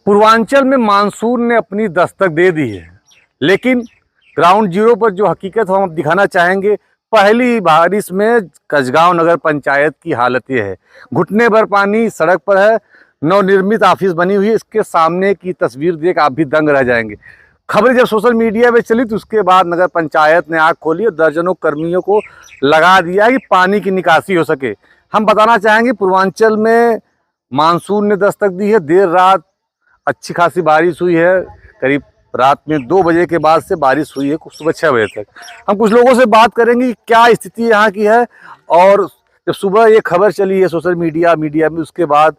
पूर्वांचल में मानसून ने अपनी दस्तक दे दी है, लेकिन ग्राउंड जीरो पर जो हकीकत हम दिखाना चाहेंगे, पहली बारिश में कसगांव नगर पंचायत की हालत ये है। घुटने भर पानी सड़क पर है। नवनिर्मित ऑफिस बनी हुई है, इसके सामने की तस्वीर देख आप भी दंग रह जाएंगे। खबरें जब सोशल मीडिया पे चली तो उसके बाद नगर पंचायत ने आग खोली और दर्जनों कर्मियों को लगा दिया कि पानी की निकासी हो सके। हम बताना चाहेंगे पूर्वांचल में मानसून ने दस्तक दी है। देर रात अच्छी खासी बारिश हुई है, करीब रात में 2 बजे के बाद से बारिश हुई है, सुबह 6 बजे तक। हम कुछ लोगों से बात करेंगे कि क्या स्थिति यहाँ की है, और जब सुबह ये खबर चली है सोशल मीडिया में, उसके बाद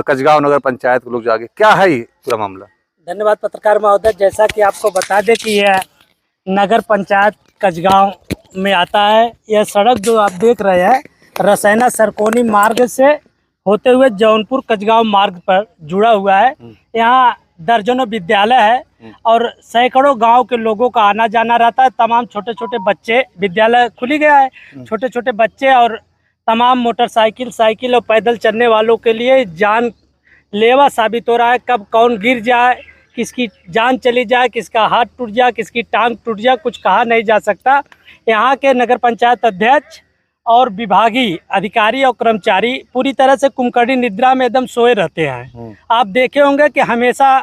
कसगांव नगर पंचायत के लोग जाके, क्या है ये पूरा मामला। धन्यवाद पत्रकार महोदय। जैसा कि आपको बता दें कि यह नगर पंचायत कसगांव में आता है। यह सड़क जो आप देख रहे हैं रसैना सरकोनी मार्ग से होते हुए जौनपुर कसगांव मार्ग पर जुड़ा हुआ है। यहाँ दर्जनों विद्यालय है और सैकड़ों गांव के लोगों का आना जाना रहता है। तमाम छोटे छोटे बच्चे, विद्यालय खुली गया है, छोटे छोटे बच्चे और तमाम मोटरसाइकिल, साइकिल और पैदल चलने वालों के लिए जानलेवा साबित हो रहा है। कब कौन गिर जाए, किसकी जान चली जाए, किसका हाथ टूट जाए, किसकी टांग टूट जाए, कुछ कहा नहीं जा सकता। यहाँ के नगर पंचायत अध्यक्ष और विभागीय अधिकारी और कर्मचारी पूरी तरह से कुंभकर्ण निद्रा में एकदम सोए रहते हैं। आप देखे होंगे कि हमेशा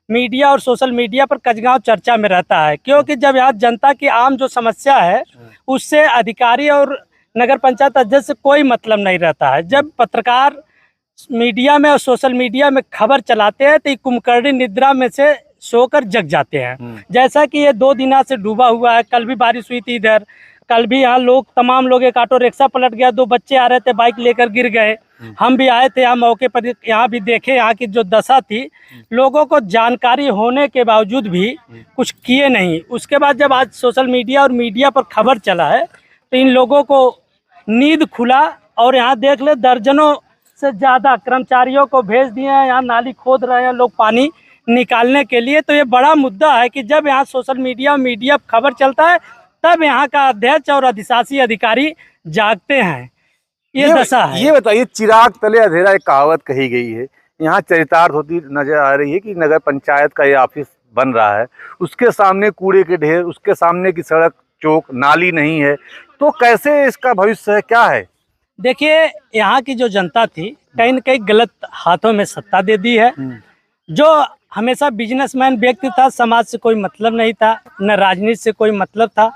मीडिया और सोशल मीडिया पर कसगांव चर्चा में रहता है, क्योंकि जब यहाँ जनता की आम जो समस्या है उससे अधिकारी और नगर पंचायत अध्यक्ष से कोई मतलब नहीं रहता है। जब पत्रकार मीडिया में और सोशल मीडिया में खबर चलाते हैं तो कुंभकर्ण निद्रा में से सोकर जग जाते हैं। जैसा कि ये 2 दिन से डूबा हुआ है। कल भी बारिश हुई थी इधर, कल भी यहाँ तमाम लोग, एक ऑटो रिक्शा पलट गया, 2 बच्चे आ रहे थे बाइक लेकर गिर गए। हम भी आए थे यहाँ मौके पर, यहाँ भी देखे यहाँ की जो दशा थी। लोगों को जानकारी होने के बावजूद भी कुछ किए नहीं। उसके बाद जब आज सोशल मीडिया और मीडिया पर खबर चला है तो इन लोगों को नींद खुला और यहाँ देख ले दर्जनों से ज़्यादा कर्मचारियों को भेज दिए हैं। यहाँ नाली खोद रहे हैं लोग पानी निकालने के लिए। तो ये बड़ा मुद्दा है कि जब यहाँ सोशल मीडिया और मीडिया खबर चलता है तब यहाँ का अध्यक्ष और अधिशासी अधिकारी जागते हैं। ये दशा है। ये बताइए, चिराग तले अंधेरा एक कहावत कही गई है, यहाँ चरितार्थ होती नजर आ रही है कि नगर पंचायत का ये ऑफिस बन रहा है, उसके सामने कूड़े के ढेर, उसके सामने की सड़क चौक, नाली नहीं है, तो कैसे इसका भविष्य है, क्या है। देखिए, यहाँ की जो जनता थी कहीं न कहीं गलत हाथों में सत्ता दे दी है। जो हमेशा बिजनेसमैन व्यक्ति था, समाज से कोई मतलब नहीं था, न राजनीति से कोई मतलब था।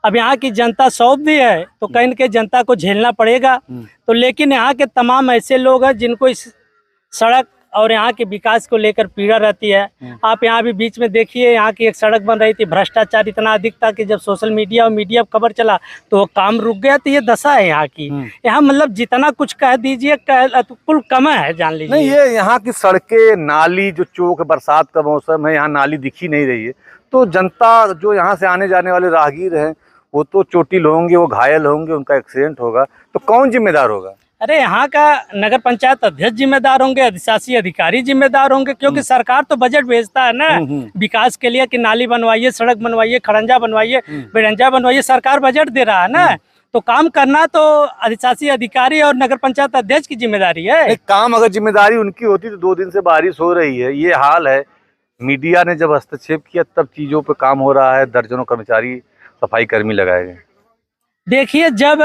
अब यहाँ की जनता सौंप दी है तो कहीं न कहीं जनता को झेलना पड़ेगा। तो लेकिन यहाँ के तमाम ऐसे लोग हैं जिनको इस सड़क और यहाँ के विकास को लेकर पीड़ा रहती है। आप यहाँ भी बीच में देखिए, यहाँ की एक सड़क बन रही थी, भ्रष्टाचार इतना अधिक था कि जब सोशल मीडिया और मीडिया खबर चला तो वो काम रुक गया। तो ये दशा है यहाँ की। यहाँ मतलब जितना कुछ कह दीजिए कुल कम है, जान लीजिए। नहीं, ये यहाँ की सड़कें, नाली, जो चौक, बरसात का मौसम है, यहाँ नाली दिख ही नहीं रही है। तो जनता जो यहाँ से आने जाने वाले राहगीर हैं वो तो चोटिल होंगे, वो घायल होंगे, उनका एक्सीडेंट होगा, तो कौन जिम्मेदार होगा। अरे यहाँ का नगर पंचायत अध्यक्ष जिम्मेदार होंगे, अधिशासी अधिकारी जिम्मेदार होंगे, क्योंकि सरकार तो बजट भेजता है ना विकास के लिए कि नाली बनवाइए, सड़क बनवाइए, खड़ंजा बनवाइए, बिरंजा बनवाइए। सरकार बजट दे रहा है ना, तो काम करना तो अधिशासी अधिकारी और नगर पंचायत अध्यक्ष की जिम्मेदारी है। काम अगर जिम्मेदारी उनकी होती तो 2 दिन से बारिश हो रही है, ये हाल है। मीडिया ने जब हस्तक्षेप किया तब चीजों पे काम हो रहा है, दर्जनों कर्मचारी, सफाई कर्मी लगाए गए। देखिए, जब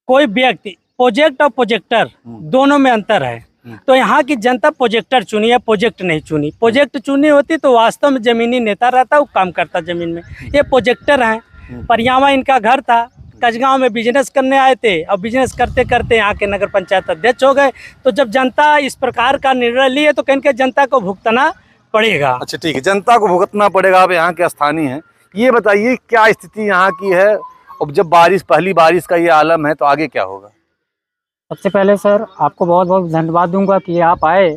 कोई व्यक्ति, प्रोजेक्ट और प्रोजेक्टर दोनों में अंतर है। तो यहाँ की जनता प्रोजेक्टर चुनी है, प्रोजेक्ट नहीं चुनी। प्रोजेक्ट चुनी होती तो वास्तव में जमीनी नेता रहता, वो काम करता जमीन में। ये प्रोजेक्टर हैं। परियावा इनका घर था, कसगांव में बिजनेस करने आए थे और बिजनेस करते करते यहाँ के नगर पंचायत अध्यक्ष हो गए। तो जब जनता इस प्रकार का निर्णय ली है तो कहीं के जनता को भुगतना पड़ेगा। अच्छा, ठीक है, जनता को भुगतना पड़ेगा। आप यहाँ के स्थानीय हैं, ये बताइए क्या स्थिति यहाँ की है, और जब पहली बारिश का ये आलम है तो आगे क्या होगा। सबसे पहले सर आपको बहुत बहुत धन्यवाद दूंगा कि आप आए।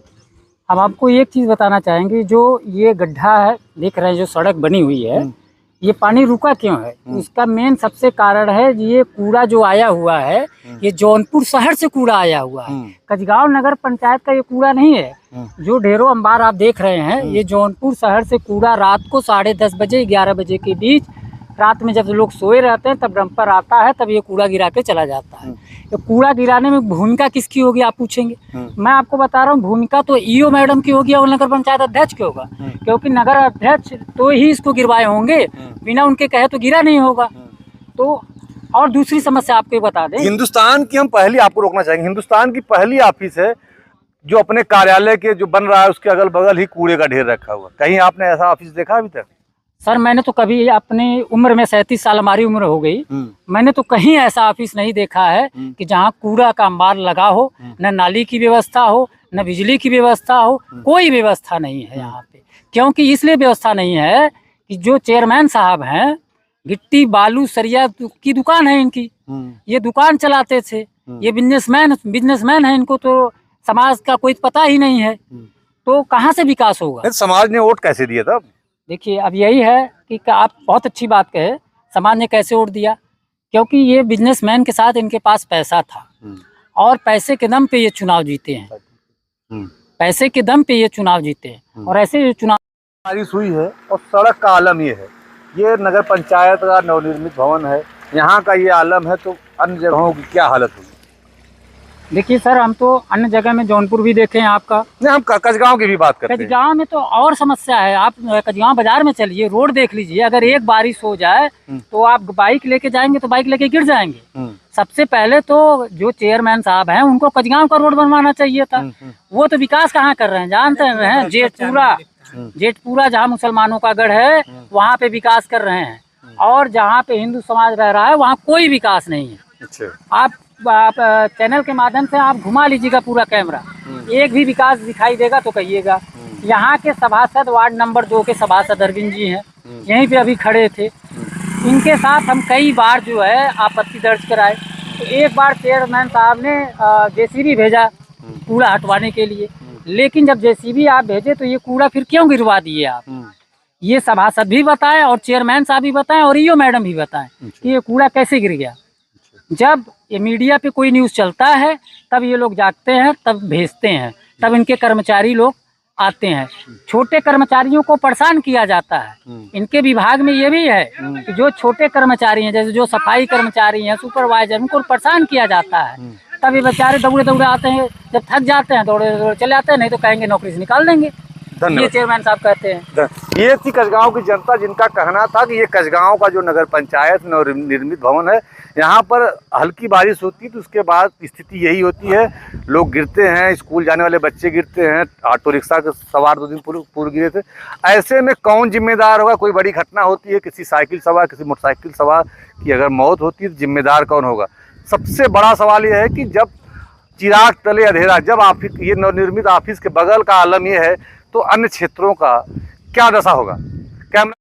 हम आपको एक चीज़ बताना चाहेंगे, जो ये गड्ढा है देख रहे हैं, जो सड़क बनी हुई है, ये पानी रुका क्यों है, उसका मेन सबसे कारण है ये कूड़ा जो आया हुआ है, ये जौनपुर शहर से कूड़ा आया हुआ है। कसगांव नगर पंचायत का ये कूड़ा नहीं है। जो ढेरों अंबार आप देख रहे हैं, ये जौनपुर शहर से कूड़ा रात को 10:30 बजे 11 बजे के बीच रात में जब लोग सोए रहते हैं तब डंपर आता है, तब ये कूड़ा गिरा के चला जाता है। ये कूड़ा गिराने में भूमिका किसकी होगी आप पूछेंगे। मैं आपको बता रहा हूँ, भूमिका तो ईओ मैडम की होगी और नगर पंचायत अध्यक्ष की होगा, क्योंकि नगर अध्यक्ष तो ही इसको गिरवाए होंगे, बिना उनके कहे तो गिरा नहीं होगा। तो और दूसरी समस्या आपको बता दें, हिंदुस्तान की हम पहली, आपको रोकना चाहेंगे, हिंदुस्तान की पहली ऑफिस है जो अपने कार्यालय के जो बन रहा है उसके अगल बगल ही कूड़े का ढेर रखा हुआ। कहीं आपने ऐसा ऑफिस देखा अभी तक? सर मैंने तो कभी अपनी उम्र में 37 साल हमारी उम्र हो गई, मैंने तो कहीं ऐसा ऑफिस नहीं देखा है कि जहाँ कूड़ा का अंबार लगा हो, न नाली की व्यवस्था हो, न बिजली की व्यवस्था हो, कोई व्यवस्था नहीं है यहाँ पे। क्योंकि इसलिए व्यवस्था नहीं है कि जो चेयरमैन साहब हैं, गिट्टी बालू सरिया की दुकान है इनकी, ये दुकान चलाते थे, ये बिजनेसमैन है, इनको तो समाज का कोई पता ही नहीं है, तो कहाँ से विकास होगा। समाज ने वोट कैसे दिया तब? देखिए अब यही है कि आप बहुत अच्छी बात कहे, समाज ने कैसे वोट दिया, क्योंकि ये बिजनेसमैन के साथ इनके पास पैसा था और पैसे के दम पे ये चुनाव जीते हैं, पैसे के दम पे ये चुनाव जीते हैं। और ऐसे ये चुनाव बारिश हुई है और सड़क का आलम ये है, ये नगर पंचायत का नवनिर्मित भवन है, यहाँ का ये आलम है, तो अन्य जगहों की क्या हालत होगी? देखिए सर, हम तो अन्य जगह में जौनपुर भी देखे हैं आपका, नहीं हम कसगांव की भी बात करते हैं। कसगांव में तो और समस्या है। आप कसगांव बाजार में चलिए, रोड देख लीजिए, अगर एक बारिश हो जाए तो आप बाइक लेके जाएंगे तो बाइक लेके गिर जाएंगे। सबसे पहले तो जो चेयरमैन साहब हैं उनको कसगांव का रोड बनवाना चाहिए था। वो तो विकास कहाँ कर रहे हैं, जानते हैं, जेठपुरा जहाँ मुसलमानों का गढ़ है वहाँ पे विकास कर रहे हैं, और जहाँ पे हिंदू समाज रह रहा है वहाँ कोई विकास नहीं है। आप चैनल के माध्यम से आप घुमा लीजिएगा पूरा कैमरा, एक भी विकास दिखाई देगा तो कहिएगा। यहाँ के सभासद वार्ड नंबर 2 के सभासद अरविंद जी हैं, यहीं पे अभी खड़े थे, इनके साथ हम कई बार जो है आपत्ति दर्ज कराए। तो एक बार चेयरमैन साहब ने जेसीबी भेजा कूड़ा हटवाने के लिए, लेकिन जब जेसीबी आप भेजे तो ये कूड़ा फिर क्यों गिरवा दिए आप, ये सभासद भी बताएं और चेयरमैन साहब भी बताएं और ईओ मैडम भी बताएं कि ये कूड़ा कैसे गिर गया। जब ये मीडिया पे कोई न्यूज़ चलता है तब ये लोग जागते हैं, तब भेजते हैं, तब इनके कर्मचारी लोग आते हैं। छोटे कर्मचारियों को परेशान किया जाता है। इनके विभाग में ये भी है कि जो छोटे कर्मचारी हैं, जैसे जो सफाई कर्मचारी हैं, सुपरवाइजर, उनको परेशान किया जाता है। तब ये बेचारे दौड़े दौड़े आते हैं, जब थक जाते हैं दौड़े दौड़े चले आते हैं, नहीं तो कहेंगे नौकरी से निकाल देंगे, ये चेयरमैन साहब कहते हैं। ये थी कसगांव की जनता, जिनका कहना था कि ये कसगांव का जो नगर पंचायत नवनिर्मित भवन है, यहाँ पर हल्की बारिश होती है तो उसके बाद स्थिति यही होती है, लोग गिरते हैं, स्कूल जाने वाले बच्चे गिरते हैं, ऑटो रिक्शा के सवार 2 दिन पूर्व गिरे थे। ऐसे में कौन जिम्मेदार होगा? कोई बड़ी घटना होती है, किसी साइकिल सवार, किसी मोटरसाइकिल सवार की अगर मौत होती है तो जिम्मेदार कौन होगा? सबसे बड़ा सवाल यह है कि जब चिराग तले अंधेरा, जब ऑफिस, ये नवनिर्मित ऑफिस के बगल का आलम ये है, तो अन्य क्षेत्रों का क्या दशा होगा? कैमरा